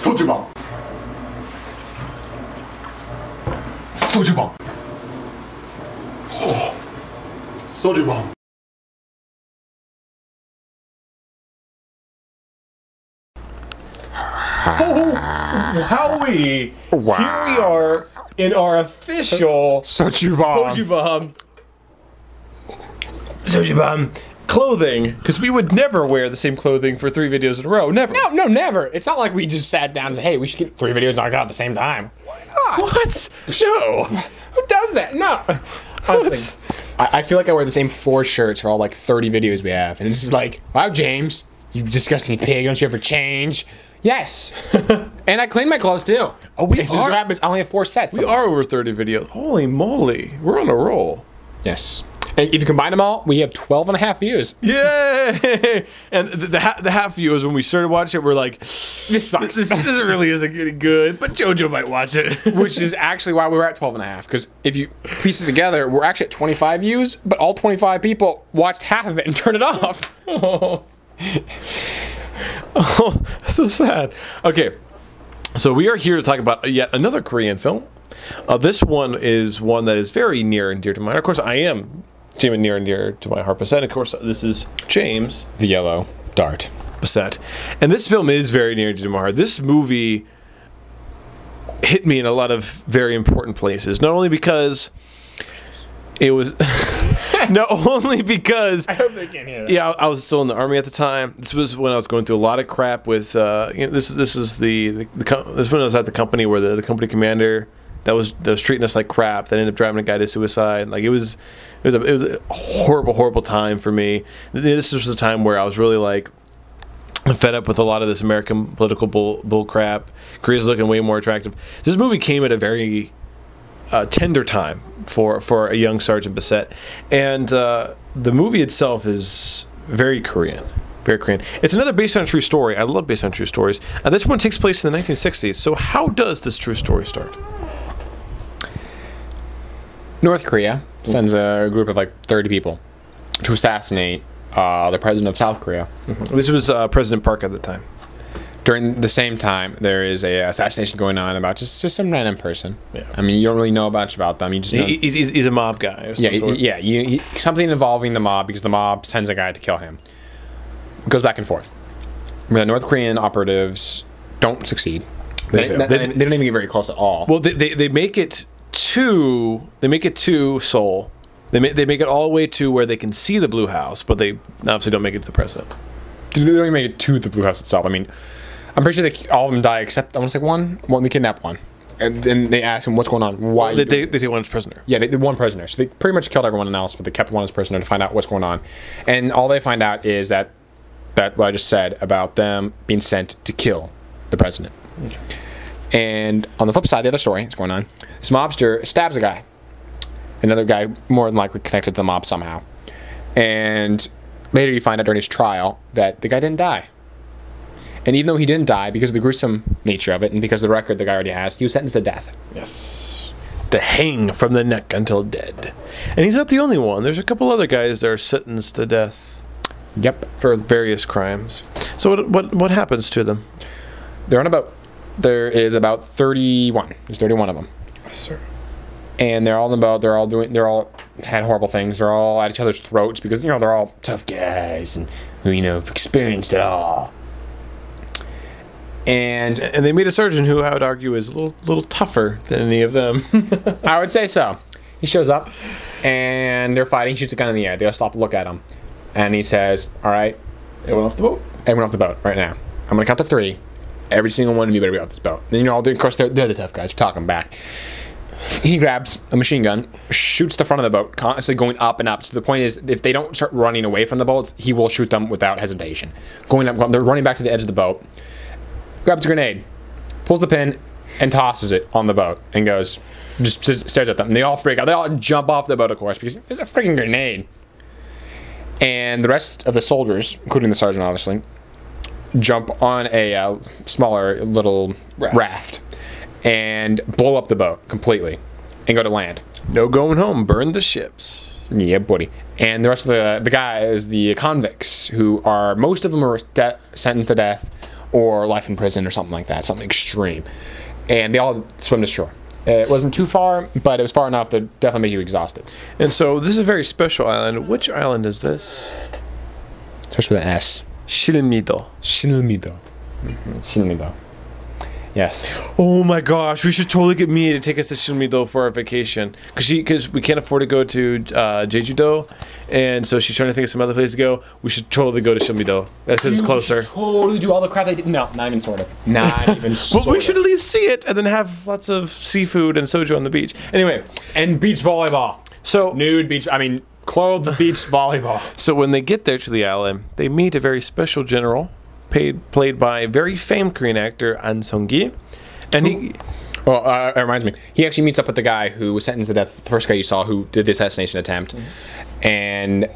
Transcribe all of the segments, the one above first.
Soju Bomb. Soju Bomb. Oh. Soju Bomb. Oh, wowie! Wow. Here we are in our official Soju Bomb. Soju Bomb clothing, because we would never wear the same clothing for 3 videos in a row. Never. No, never. It's not like we just sat down and said, hey, we should get 3 videos knocked out at the same time. Why not? What? No. Who does that? No. Honestly, I feel like I wear the same 4 shirts for all like 30 videos we have. And it's just like, wow, James, you disgusting pig. Don't you ever change? Yes. And I clean my clothes too. Oh, we It just are. happens, I only have 4 sets. We are over 30 videos. Holy moly. We're on a roll. Yes. And if you combine them all, we have 12 and a half views. Yay! And the half view is when we started watching it, we're like, This sucks. this really isn't getting good, but JoJo might watch it. Which is actually why we were at 12 and a half. Because if you piece it together, we're actually at 25 views, but all 25 people watched half of it and turned it off. Oh, so sad. Okay, so we are here to talk about yet another Korean film. This one is one that is very near and dear to my heart. Of course, I am near and dear to my heart. Bassette. Of course, this is James, The Yellow Dart. Bassette. And this film is very near and dear to my heart. This movie hit me in a lot of very important places. Not only because it was... not only because... I hope they can't hear that. Yeah, I was still in the army at the time. This was when I was going through a lot of crap with... this is when I was at the company where the company commander that was treating us like crap, that ended up driving a guy to suicide. Like, it was a horrible time for me. This was a time where I was really like fed up with a lot of this American political bull crap. Korea's looking way more attractive. This movie came at a very tender time for a young Sergeant Bassette, and the movie itself is very Korean. Very Korean. It's another based on a true story. I love based on true stories. And this one takes place in the 1960s. So how does this true story start? North Korea sends a group of like 30 people to assassinate the president of South Korea. This was President Park at the time. During the same time, there is a assassination going on about just some random person. Yeah. I mean, you don't really know much about them. You just know He's a mob guy. Of some sort. something involving the mob, because the mob sends a guy to kill him. It goes back and forth. The North Korean operatives don't succeed. They don't even get very close at all. Well, they make it to Seoul. They make it all the way to where they can see the Blue House, but they obviously don't make it to the president. They don't even make it to the Blue House itself. I mean, I'm pretty sure all of them die except I want to say one. They kidnap one, and then they ask him what's going on. Why? They take one as prisoner. Yeah, they one prisoner. So they pretty much killed everyone else, but they kept one as prisoner to find out what's going on. And all they find out is that what I just said about them being sent to kill the president. Okay. And on the flip side, the other story that's going on, this mobster stabs a guy. Another guy more than likely connected to the mob somehow. And later you find out during his trial that the guy didn't die. And even though he didn't die, because of the gruesome nature of it, and because of the record the guy already has, he was sentenced to death. Yes. To hang from the neck until dead. And he's not the only one. There's a couple other guys that are sentenced to death. Yep. For various crimes. So what happens to them? They're on a boat. There is about 31. There's 31 of them. Yes, sir. And they're all in the boat. They're all had horrible things. They're all at each other's throats because they're all tough guys and who have experienced it all. And they made a sergeant who I would argue is a little tougher than any of them. I would say so. He shows up and they're fighting. He shoots a gun in the air. They all stop to look at him, and he says, "All right, everyone off the boat. Everyone off the boat right now. I'm gonna count to 3. Every single one of you better be off this boat." And of course, they're the tough guys. They're talking back. He grabs a machine gun, shoots the front of the boat, constantly going up and up. So the point is, if they don't start running away from the boats, he will shoot them without hesitation. Going up, they're running back to the edge of the boat. Grabs a grenade, pulls the pin, and tosses it on the boat, and goes, just stares at them. And they all freak out. They all jump off the boat, of course, because there's a freaking grenade. And the rest of the soldiers, including the sergeant, obviously, jump on a smaller little raft and blow up the boat completely and go to land. No going home. Burn the ships. Yeah, buddy. And the rest of the guys, the convicts, who are, most of them are sentenced to death, or life in prison or something like that, something extreme. And they all swim to shore. It wasn't too far, but it was far enough to definitely make you exhausted. And so this is a very special island. Which island is this? Starts with an S. Shilmido. Shilmido. Shilmido. Yes. Oh my gosh, we should totally get Mia to take us to Shilmido for our vacation. Because we can't afford to go to Jeju-do. And so she's trying to think of some other place to go. We should totally go to Shilmido. That's because it's closer. Totally do all the crap they did. No, not even sort of. Not even sort of. But we should at least see it and then have lots of seafood and soju on the beach. Anyway. And beach volleyball. So nude beach, clothed beach volleyball. So when they get there to the island, they meet a very special general played by a very famed Korean actor An Sung-gi. And he... Well, it reminds me. He actually meets up with the guy who was sentenced to death, the first guy you saw who did the assassination attempt. And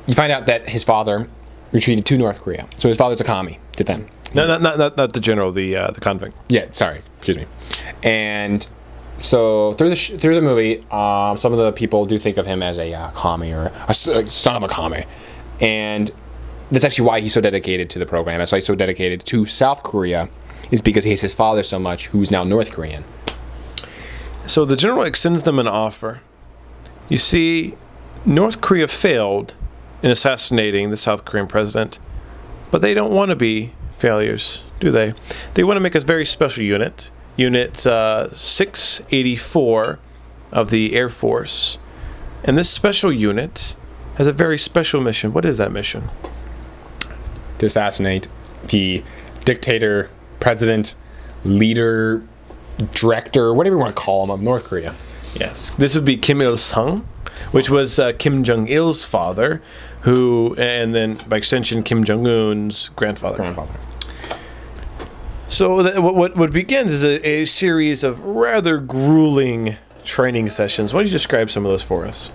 you find out that his father retreated to North Korea. So his father's a commie to them. No, not the general, the convict. Yeah, sorry. Excuse me. And so through the movie, some of the people do think of him as a commie or a son of a commie. And that's actually why he's so dedicated to the program. That's why he's so dedicated to South Korea, is because he hates his father so much, who's now North Korean. So the general extends them an offer. You see, North Korea failed in assassinating the South Korean president, but they don't want to be failures, do they? They want to make a very special unit, Unit 684 of the Air Force. And this special unit has a very special mission. What is that mission? To assassinate the dictator, president, leader, director, whatever you want to call him, of North Korea. Yes. This would be Kim Il-sung, which was Kim Jong-il's father, and then by extension, Kim Jong-un's grandfather. So what begins is a series of rather grueling training sessions. Why don't you describe some of those for us?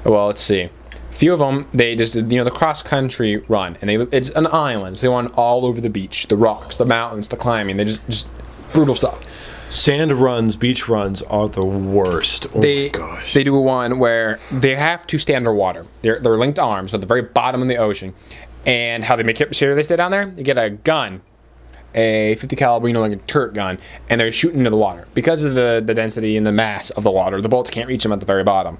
Well, let's see. Few of them, they just did, the cross-country run, and it's an island, so they went all over the beach, the rocks, the mountains, the climbing, they just brutal stuff. Sand runs, beach runs are the worst. Oh my gosh. They do one where they have to stay underwater. They're linked arms at the very bottom of the ocean, and how they make sure they stay down there, they get a gun, a 50 caliber, like a turret gun, and they're shooting into the water. Because of the density and the mass of the water, the bullets can't reach them at the very bottom.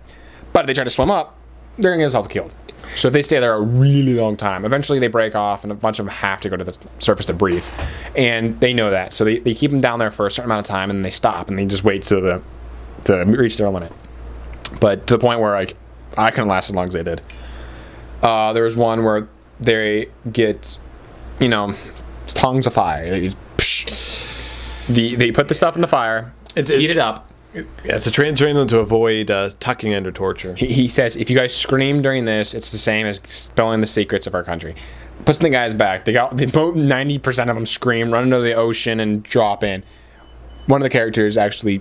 But if they try to swim up, they're going to get themselves killed. So if they stay there a really long time, eventually they break off, and a bunch of them have to go to the surface to breathe. And they know that. So they keep them down there for a certain amount of time, and then they stop, and they just wait to reach their limit. But to the point where I couldn't last as long as they did. There was one where they get, tongues of fire. They put the stuff in the fire, heat it up. Yeah, it's a train them to avoid tucking under torture. He says, if you guys scream during this, it's the same as spilling the secrets of our country. Puts the guys back. They 90% of them scream, run into the ocean, and drop in. One of the characters actually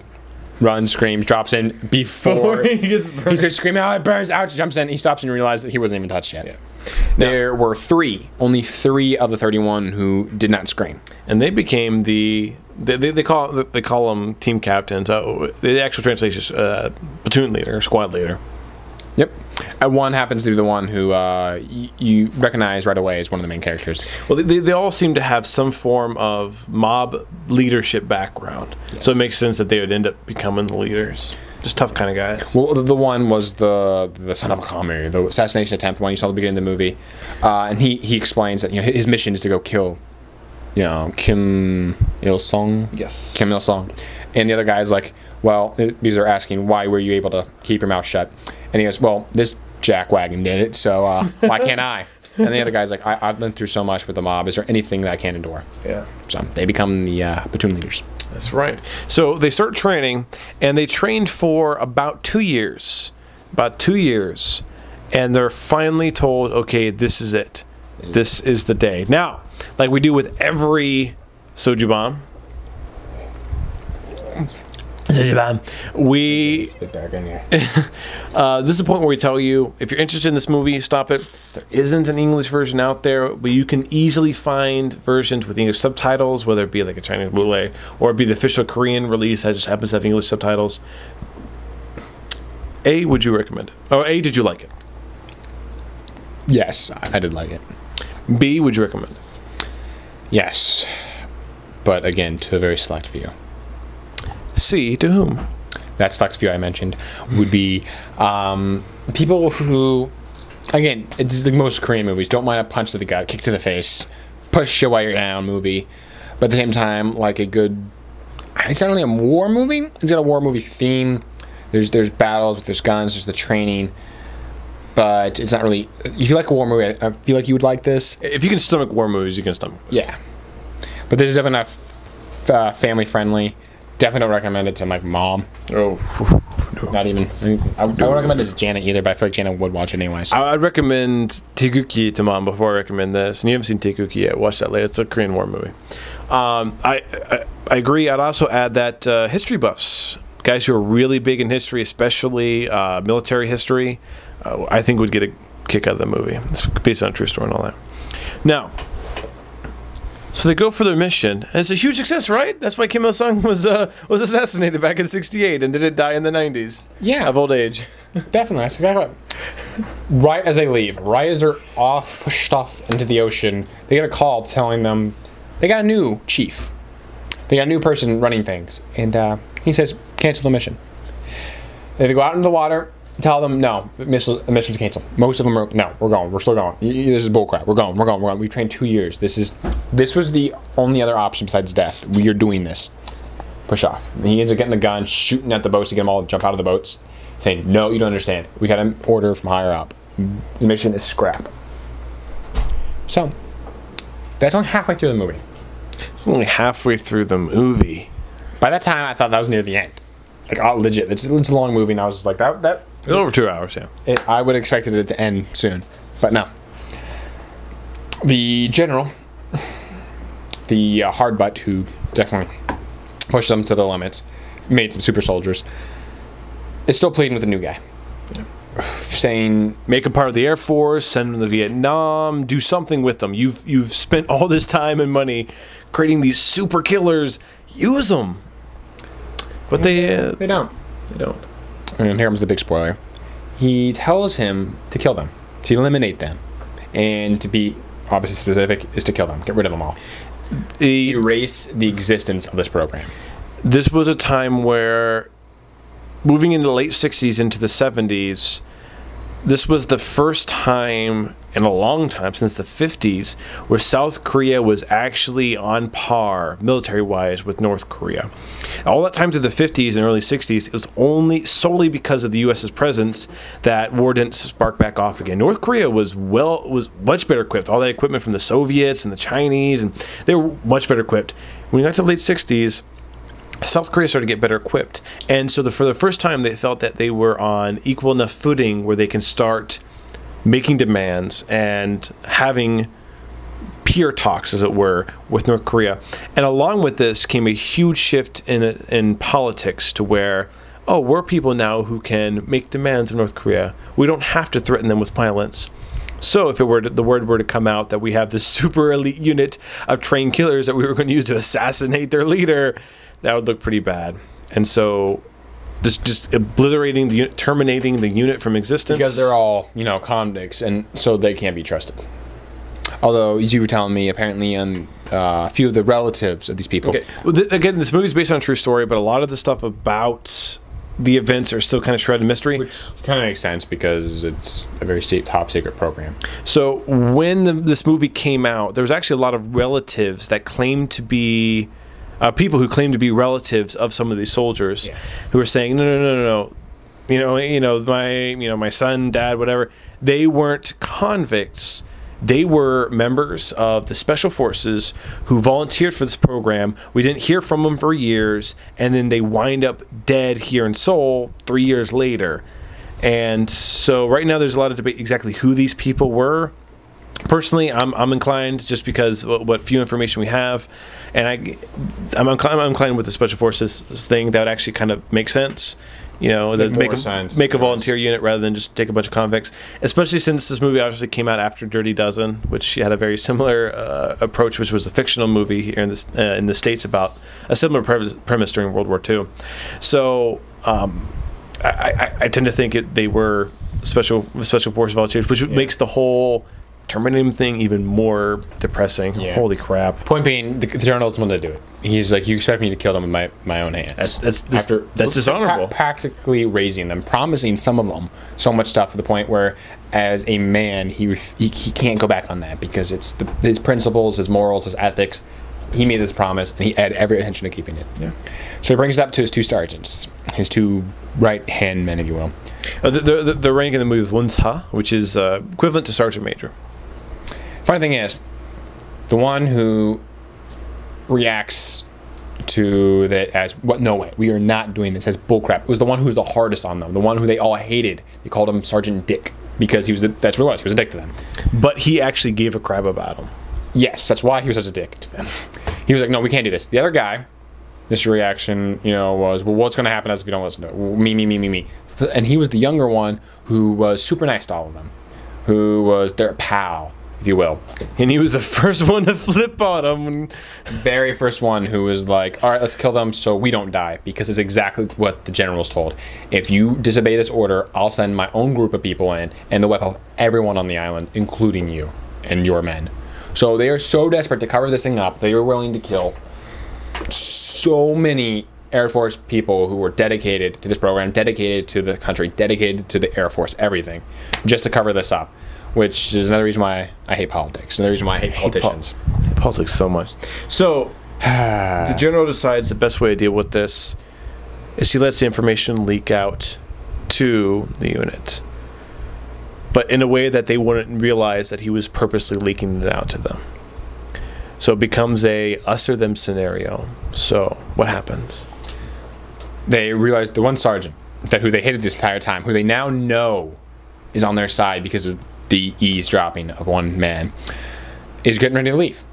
runs, screams, drops in before he gets burned. He starts screaming, "Oh, it burns!" Ouch! Jumps in. He stops and realizes that he wasn't even touched yet. Yeah. There were only three of the 31 who did not scream, and they became they call them team captains. The actual translation is platoon leader, squad leader. Yep. One happens to be the one who you recognize right away as one of the main characters. Well, they all seem to have some form of mob leadership background, yes. So it makes sense that they would end up becoming the leaders. Just tough kind of guys. Well, the one was the son of a commie, the assassination attempt, one you saw at the beginning of the movie, and he explains that his mission is to go kill, Kim Il-sung. Yes. Kim Il-sung, and the other guy's like, well, because they're asking why were you able to keep your mouth shut, and he goes, well, this jackwagon did it, so why can't I? And the other guy's like, I've been through so much with the mob. Is there anything that I can endure? Yeah. So they become the platoon leaders. That's right. So they start training, and they trained for about 2 years. And they're finally told, okay, this is it. This is the day. Now, like we do with every Soju Bomb, this is the point where we tell you, if you're interested in this movie, stop it. There isn't an English version out there, but you can easily find versions with English subtitles, whether it be like a Chinese Blu-ray or it be the official Korean release that just happens to have English subtitles. A, would you recommend it? Or A, did you like it? Yes, I did like it. B, would you recommend it? Yes. But again, to a very select few. See, to whom? That select few I mentioned would be people who, again, it's the most Korean movies. Don't mind a punch to the gut, kick to the face, push you while you're down movie. But at the same time, like a good, it's not really a war movie. It's got a war movie theme. There's battles, there's guns, there's the training. But it's not really, if you like a war movie, I feel like you would like this. If you can stomach war movies, you can stomach movies. Yeah. But this is definitely not family friendly. Definitely don't recommend it to my mom. Oh, no. Not even. I would recommend it to Janet either, but I feel like Janet would watch it anyway. So. I'd recommend Taekuki to mom before I recommend this. And you haven't seen Taekuki yet. Watch that later. It's a Korean war movie. I agree. I'd also add that history buffs, guys who are really big in history, especially military history, I think would get a kick out of the movie. It's based on a true story and all that. Now, so they go for their mission, and it's a huge success, right? That's why Kim Il-sung was assassinated back in '68 and didn't die in the '90s. Yeah, of old age. Definitely. That's exactly what. Right as they leave, right as they're pushed off into the ocean, they get a call telling them they got a new chief. They got a new person running things, and he says, cancel the mission. They go out into the water, tell them, no, the mission's canceled. Most of them are, no, we're going, we're still going. This is bullcrap. We're going. We trained 2 years. This was the only other option besides death. We are doing this. Push off. And he ends up getting the gun, shooting at the boats to get them all to jump out of the boats, saying, no, you don't understand. We got an order from higher up. The mission is scrap. So, that's only halfway through the movie. It's only halfway through the movie. By that time, I thought that was near the end. Like, legit. It's a long movie, and I was just like, that it's over 2 hours, yeah. I would have expected it to end soon, but no. The general, the hard butt who definitely pushed them to the limits, made some super soldiers, is still pleading with the new guy. Yeah. Saying, make them part of the Air Force, send them to Vietnam, do something with them. You've spent all this time and money creating these super killers. Use them. But they don't. They don't. And here comes the big spoiler. He tells him to kill them, to eliminate them, and to be obviously specific is to kill them, get rid of them all. Erase the existence of this program. This was a time where, moving into the late 60s into the 70s, this was the first time in a long time, since the 50s, where South Korea was actually on par, military-wise, with North Korea. All that time through the 50s and early 60s, it was only solely because of the U.S.'s presence that war didn't spark back off again. North Korea was much better equipped. All that equipment from the Soviets and the Chinese, and they were much better equipped. When you got to the late 60s, South Korea started to get better equipped. And so for the first time, they felt that they were on equal enough footing where they can start making demands and having peer talks, as it were, with North Korea. And along with this came a huge shift in politics to where, oh, we're people now who can make demands of North Korea. We don't have to threaten them with violence. So if the word were to come out that we have this super elite unit of trained killers that we were going to use to assassinate their leader, that would look pretty bad. And so just obliterating the unit, terminating the unit from existence. Because they're all, convicts, and so they can't be trusted. Although, you were telling me, apparently, a few of the relatives of these people. Okay. Well, again, this movie's based on a true story, but a lot of the stuff about the events are still kind of shrouded in mystery. Which kind of makes sense because it's a very top secret program. So when this movie came out, there was actually a lot of relatives that claimed to be people who claimed to be relatives of some of these soldiers, who were saying, no, my son, dad, whatever, they weren't convicts. They were members of the special forces who volunteered for this program. We didn't hear from them for years, and then they wind up dead here in Seoul 3 years later. And so right now there's a lot of debate exactly who these people were. Personally, I'm inclined, just because what few information we have, and I'm inclined with the special forces thing. That would actually kind of make sense. Make a volunteer unit rather than just take a bunch of convicts, especially since this movie obviously came out after Dirty Dozen, which had a very similar approach, which was a fictional movie here in the States about a similar premise during World War II. So I tend to think they were special force volunteers, which makes the whole terminating thing even more depressing. Yeah. Holy crap. Point being, the general doesn't want to do it. He's like, you expect me to kill them with my own hands. That's dishonorable. Practically raising them, promising some of them so much stuff to the point where, as a man, he can't go back on that because it's his principles, his morals, his ethics. He made this promise, and he had every intention of keeping it. Yeah. So he brings it up to his 2 sergeants, his 2 right-hand men, if you will. The rank in the movie is Wunsa, which is equivalent to sergeant major. Funny thing is, the one who reacts to that as, what? No way, we are not doing this, as bullcrap, was the one who was the hardest on them, the one who they all hated. They called him Sergeant Dick because that's what he was. He was a dick to them. But he actually gave a crap about them. Yes, that's why he was such a dick to them. He was like, no, we can't do this. The other guy, this reaction, was, well, what's going to happen if you don't listen to it? Me. And he was the younger one who was super nice to all of them, who was their pal, if you will. And he was the first one to flip on them. Very first one who was like, all right, let's kill them so we don't die, because it's exactly what the general's told. If you disobey this order, I'll send my own group of people in, and they'll wipe out everyone on the island, including you and your men. So they are so desperate to cover this thing up, they were willing to kill so many Air Force people who were dedicated to this program, dedicated to the country, dedicated to the Air Force, everything, just to cover this up, which is another reason why I hate politics, another reason why I hate politicians. I hate politics so much. So the general decides the best way to deal with this is he lets the information leak out to the unit, but in a way that they wouldn't realize that he was purposely leaking it out to them. So it becomes a us or them scenario. So what happens? They realize the one sergeant who they hated this entire time, who they now know is on their side because of the eavesdropping of one man, is getting ready to leave.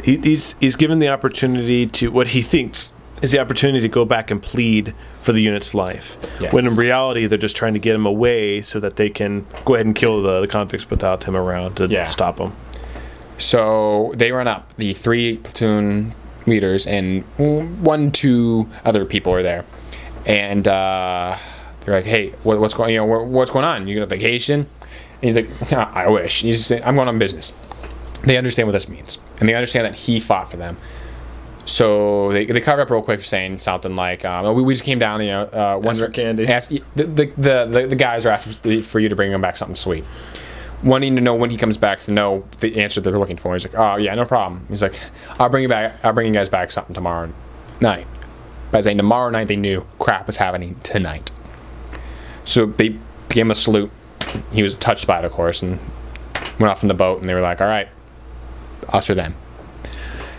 He's given the opportunity to, what he thinks is the opportunity to go back and plead for the unit's life. Yes. When in reality, they're just trying to get him away so that they can go ahead and kill the convicts without him around to stop them. So they run up. The 3 platoon leaders and 1-2 other people are there, and they're like, "Hey, what's going? What's going on? You got a vacation?" And he's like, "I wish." He's saying, "I'm going on business." They understand what this means, and they understand that he fought for them. So they cover up real quick, saying something like, "We just came down, asked for candy." The guys are asking for you to bring them back something sweet, wanting to know when he comes back to know the answer they're looking for. He's like, "Oh yeah, no problem." He's like, I'll bring you guys back something tomorrow night." By saying tomorrow night, they knew crap was happening tonight. So they gave him a salute. He was touched by it, of course, and went off in the boat. And they were like, "All right, us or them."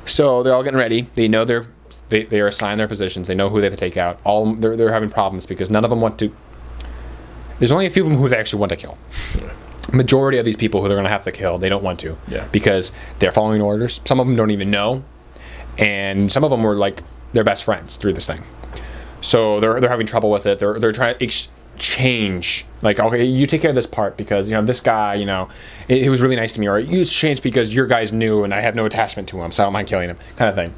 So they're all getting ready. They know they are assigned their positions. They know who they have to take out. They're having problems because none of them want to. There's only a few of them who they actually want to kill. Yeah. Majority of these people who they're going to have to kill, they don't want to, because they're following orders. Some of them don't even know, and some of them were like their best friends through this thing. So they're having trouble with it. They're trying to exchange, like, okay, you take care of this part because this guy, he was really nice to me, or you change because your guy's new and I have no attachment to him, so I don't mind killing him, kind of thing.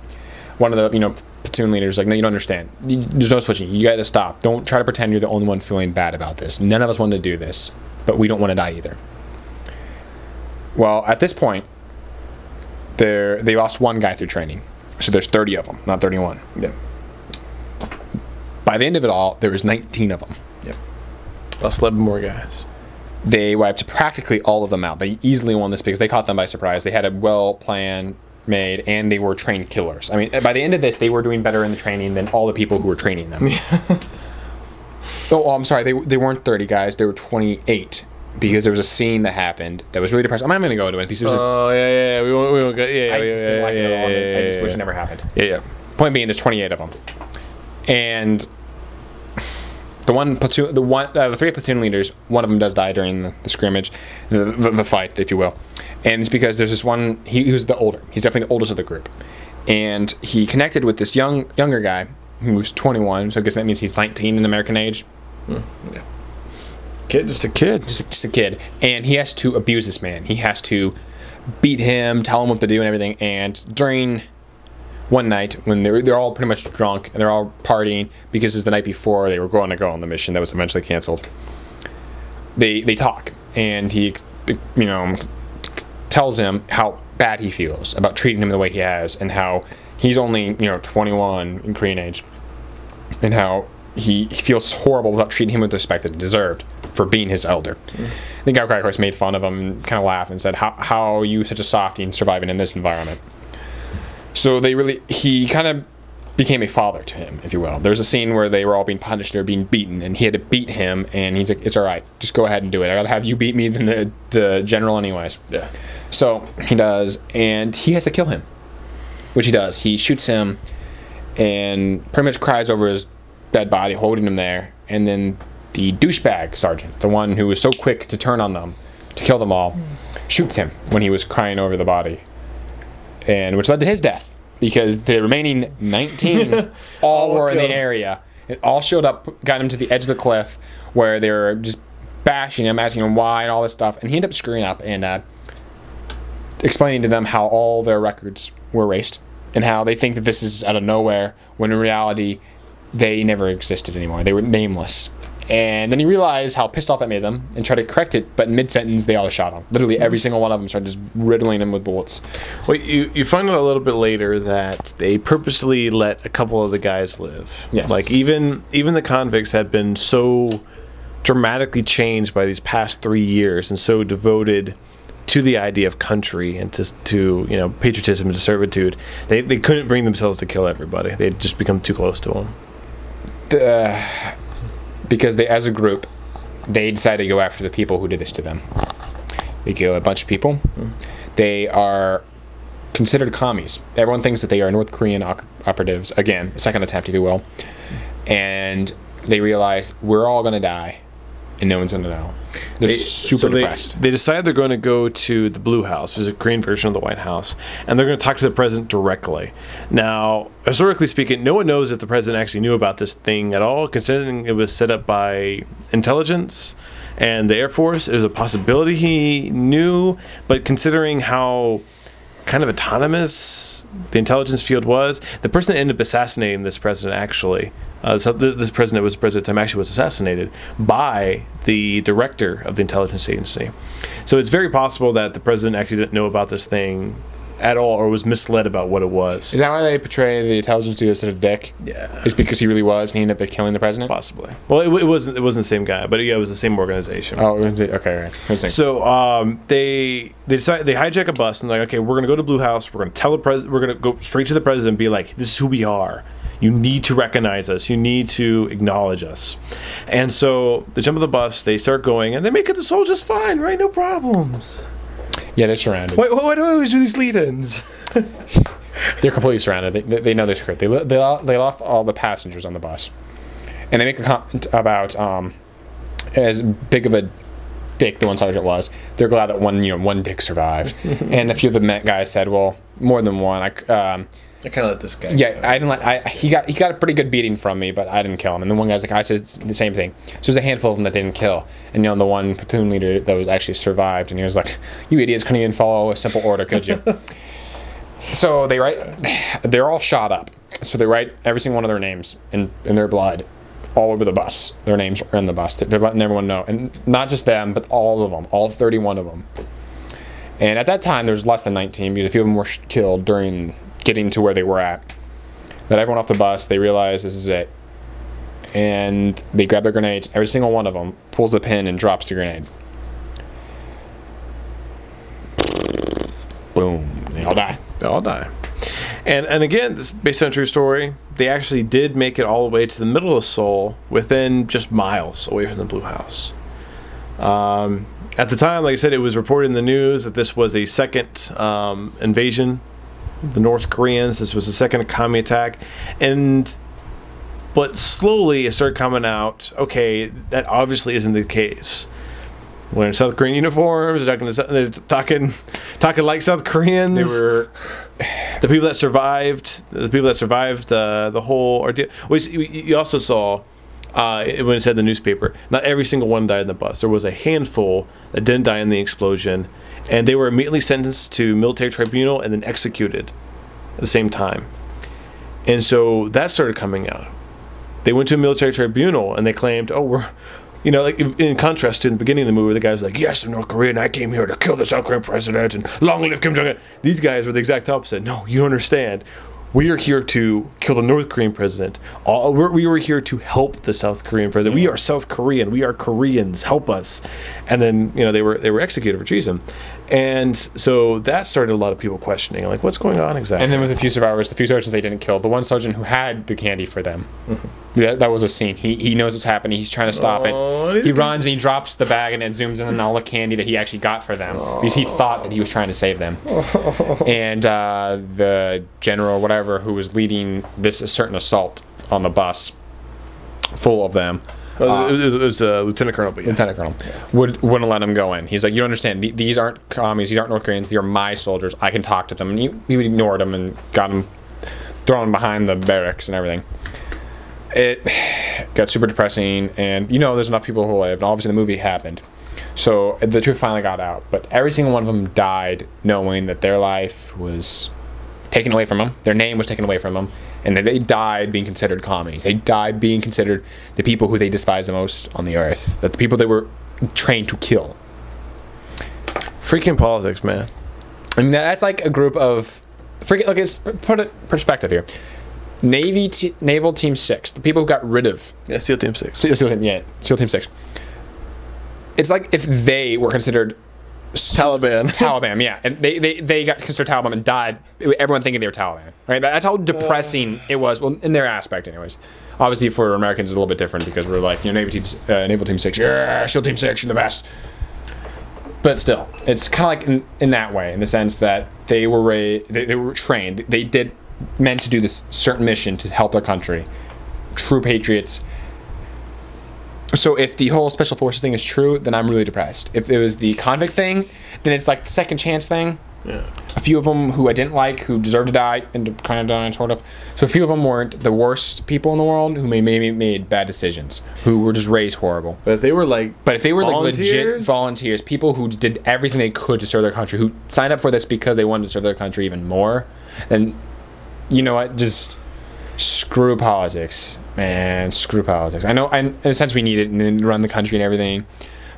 One of the platoon leaders like, "No, you don't understand. There's no switching. You got to stop. Don't try to pretend you're the only one feeling bad about this. None of us want to do this, but we don't want to die either." Well, at this point, they lost one guy through training, so there's 30 of them, not 31. Yeah. By the end of it all, there was 19 of them. Yep. Lost 11 more guys. They wiped practically all of them out. They easily won this because they caught them by surprise. They had a well-planned made, and they were trained killers. I mean, by the end of this, they were doing better in the training than all the people who were training them. Oh, I'm sorry. They weren't 30 guys. They were 28 because there was a scene that happened that was really depressing. I'm not going to go into it because it was yeah. We won't go. Yeah, I just didn't like it at all. I just wish it never happened. Yeah. Point being, there's 28 of them, and the 3 platoon leaders, one of them does die during the scrimmage, the fight, if you will. And it's because there's this one, he was the older. He's definitely the oldest of the group. And he connected with this younger guy who's 21, so I guess that means he's 19 in American age. Yeah. Just a kid. Just a kid. And he has to abuse this man. He has to beat him, tell him what to do and everything. And during one night, when they're all pretty much drunk, and they're all partying, because it was the night before they were going to go on the mission that was eventually canceled, they talk. And he, tells him how bad he feels about treating him the way he has, and how he's only 21 in Korean age, and how he feels horrible about treating him with the respect that he deserved for being his elder. The guy, of course, made fun of him and kind of laughed and said, how are you such a softie and surviving in this environment? So he kind of became a father to him, if you will. There's a scene where they were all being punished, they were being beaten, and he had to beat him, and he's like, it's all right, just go ahead and do it. I'd rather have you beat me than the general anyways. Yeah. So he does, and he has to kill him, which he does. He shoots him and pretty much cries over his dead body, holding him there, and then the douchebag sergeant, the one who was so quick to turn on them, to kill them all, shoots him when he was crying over the body, and which led to his death. Because the remaining 19 all were in the area. It all showed up, got him to the edge of the cliff, where they were just bashing him, asking him why and all this stuff. And he ended up screwing up and explaining to them how all their records were erased, and how they think that this is out of nowhere, when in reality, they never existed anymore. They were nameless. And then he realized how pissed off that made them, and tried to correct it, but in mid-sentence, they all shot him. Literally every single one of them started just riddling him with bullets. Well, you find out a little bit later that they purposely let a couple of the guys live. Yes. Like, even the convicts had been so dramatically changed by these past 3 years, and so devoted to the idea of country and to patriotism and to servitude, they couldn't bring themselves to kill everybody. They'd just become too close to them. Because they, as a group, they decided to go after the people who did this to them. They kill a bunch of people. They are considered commies. Everyone thinks that they are North Korean operatives. Again, second attempt, if you will. And they realize, we're all going to die, and no one's going to know. They're super depressed. They decide they're going to go to the Blue House, which is a Korean version of the White House, and they're going to talk to the president directly. Now, historically speaking, no one knows if the president actually knew about this thing at all, considering it was set up by intelligence and the Air Force. There's a possibility he knew, but considering how kind of autonomous the intelligence field was, the person that ended up assassinating this president actually, so this president was president at the time, actually was assassinated by the director of the intelligence agency. So it's very possible that the president actually didn't know about this thing at all, or was misled about what it was. Is that why they portray the intelligence dude as such a dick? Yeah. It's because he really was, and he ended up killing the president? Possibly. Well, it wasn't the same guy, but yeah, it was the same organization. Oh, okay, right. So they decide, they hijack a bus, and they're like, okay, we're gonna go to Blue House. We're gonna tell the president. We're gonna go straight to the president and be like, this is who we are. You need to recognize us. You need to acknowledge us. And so they jump on the bus. They start going, and they make it to Seoul just fine, right? No problems. Yeah, they're surrounded. Why do I always do these lead-ins? They're completely surrounded. They know they're screwed. They left all the passengers on the bus, and they make a comment about as big of a dick the one sergeant was. They're glad that one dick survived, and a few of the guys said, "Well, more than one." I kind of let this guy. Yeah, go. I didn't let. He got a pretty good beating from me, but I didn't kill him. And then one guy's like, I said the same thing. So there's a handful of them that didn't kill, and the one platoon leader that was actually survived, and he was like, "You idiots couldn't even follow a simple order, could you?" So they're all shot up. So they write every single one of their names in their blood all over the bus. Their names are in the bus. They're letting everyone know, and not just them, but all of them, all 31 of them. And at that time, there was less than 19 because a few of them were killed during getting to where they were at. Let everyone off the bus. They realize this is it, and they grab their grenades. Every single one of them pulls the pin and drops the grenade. Boom! They all die. They all die. And again, this is based on a true story. They actually did make it all the way to the middle of Seoul, within just miles away from the Blue House. At the time, like I said, it was reported in the news that this was a second invasion of the North Koreans. This was the second commie attack. But slowly it started coming out, okay, that obviously isn't the case. Wearing South Korean uniforms, they're talking like South Koreans. They were the people that survived. The whole ordeal. You also saw when it said in the newspaper, not every single one died in the bus. There was a handful that didn't die in the explosion, and they were immediately sentenced to military tribunal and then executed at the same time. And so that started coming out. They went to a military tribunal and they claimed, "Oh, You know, like in contrast to the beginning of the movie, the guy's like, "Yes, I'm North Korean. I came here to kill the South Korean president, and long live Kim Jong Un." These guys were the exact opposite. No, you don't understand. We are here to kill the North Korean president. We were here to help the South Korean president. We are South Korean. We are Koreans. Help us. And then, you know, they were executed for treason. And so that started a lot of people questioning, like, what's going on exactly? And then with the few survivors, the few sergeants they didn't kill, the one sergeant who had the candy for them, that was a scene. He knows what's happening. He's trying to stop it. He runs and he drops the bag and it zooms in on all the candy that he actually got for them because he thought that he was trying to save them. And the general, whatever, who was leading this certain assault on the bus, full of them. It was Lieutenant Colonel. But yeah. Lieutenant Colonel wouldn't let him go in. He's like, you don't understand. These aren't commies. These aren't North Koreans. These are my soldiers. I can talk to them. And he ignored them and got him thrown behind the barracks and everything. It got super depressing. And you know, there's enough people who lived. And obviously, the movie happened. So the truth finally got out. But every single one of them died knowing that their life was taken away from them. Their name was taken away from them. And that they died being considered commies. They died being considered the people who they despise the most on the earth. That the people they were trained to kill. Freaking politics, man. I mean, that's like a group of... Look, put it in perspective here. Naval Team 6. The people who got rid of... Yeah, SEAL Team 6. SEAL Team 6. It's like if they were considered... Taliban, yeah, and they got considered Taliban and died. Everyone thinking they were Taliban, right? That's how depressing it was. Well, in their aspect, anyways. Obviously, for Americans, it's a little bit different because we're like, you know, Naval Team 6, yeah, SEAL Team 6, you're the best. But still, it's kind of like in that way, in the sense that they were trained. They did meant to do this certain mission to help their country. True patriots. So if the whole special forces thing is true, then I'm really depressed. If it was the convict thing, then it's like the second chance thing. Yeah. A few of them who I didn't like, who deserved to die, and kind of died, sort of. So a few of them weren't the worst people in the world, who maybe made bad decisions, who were just raised horrible. But if they were like legit volunteers, people who did everything they could to serve their country, who signed up for this because they wanted to serve their country even more, then you know what? Just screw politics. Man, screw politics. I know, in a sense, we need it and run the country and everything,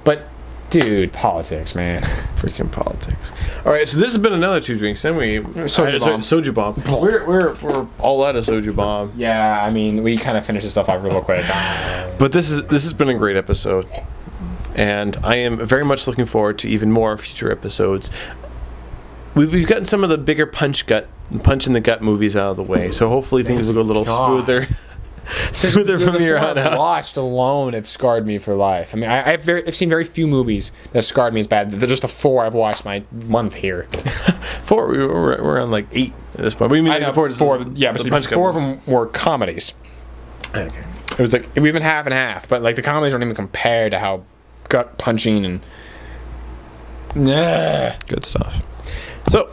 but dude, politics, man. Freaking politics. All right, so this has been another 2 drinks. Then Soju Bomb. We're all out of Soju Bomb. Yeah, I mean, we kind of finished this stuff off real quick. But this has been a great episode, and I am very much looking forward to even more future episodes. We've gotten some of the bigger punch in the gut movies out of the way, so hopefully things will go a little smoother. Smoother from here on out. Watched alone have scarred me for life. I mean, I've seen very few movies that scarred me as bad. They're just the 4 I've watched my month here. 4? We're on like 8 at this point. We mean, I know, 4, yeah, but 4 of them were comedies. Okay. It was like, we've been half and half, but like the comedies aren't even compared to how gut punching and... Good stuff. So,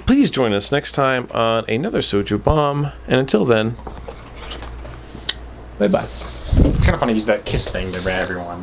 please join us next time on another Soju Bomb, and until then... Bye-bye. It's kind of funny to use that kiss thing to everyone.